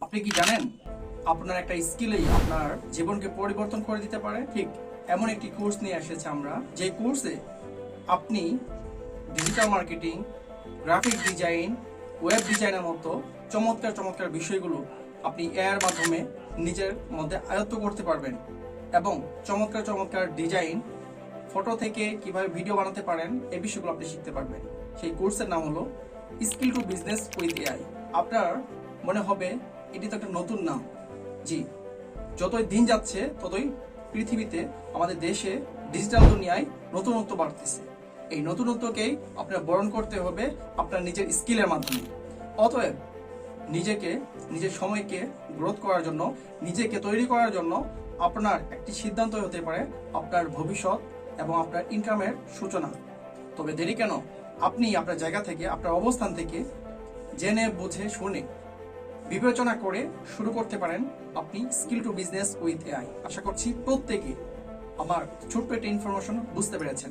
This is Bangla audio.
আপনি কি জানেন আপনার একটা স্কিলেই আপনার জীবনকে পরিবর্তন করে দিতে পারে? ঠিক এমন একটি কোর্স নিয়ে এসেছে আমরা, যে কোর্সে আপনি digital marketing, graphic design, web ডিজাইনের মতো চমৎকার চমৎকার বিষয়গুলো আপনি এআইয়ের মাধ্যমে নিজের মধ্যে আয়ত্ত করতে পারবেন এবং চমৎকার চমৎকার ডিজাইন, ফটো থেকে কিভাবে ভিডিও বানাতে পারেন এই বিষয়গুলো আপনি শিখতে পারবেন। সেই কোর্সের নাম হলো skill to business with AI. আপনার মনে হবে এটি তো একটা নতুন নাম। জি, যতই দিন যাচ্ছে ততই পৃথিবীতে, আমাদের দেশে ডিজিটাল দুনিয়ায় নতুনত্ব বাড়তেছে। এই নতুনত্বকেই আপনার বরণ করতে হবে আপনার নিজের স্কিলের মাধ্যমে। অতএব নিজেকে, নিজের সময়কে গ্রোথ করার জন্য, নিজেকে তৈরি করার জন্য আপনার একটি সিদ্ধান্ত হতে পারে আপনার ভবিষ্যৎ এবং আপনার ইনকামের সূচনা। তবে দেরি কেন? আপনি আপনার জায়গা থেকে, আপনার অবস্থান থেকে জেনে বুঝে শুনে বিবেচনা করে শুরু করতে পারেন আপনি skill to business with AI. আশা করছি প্রত্যেকে আমার ছোট্ট একটা ইনফরমেশন বুঝতে পেরেছেন।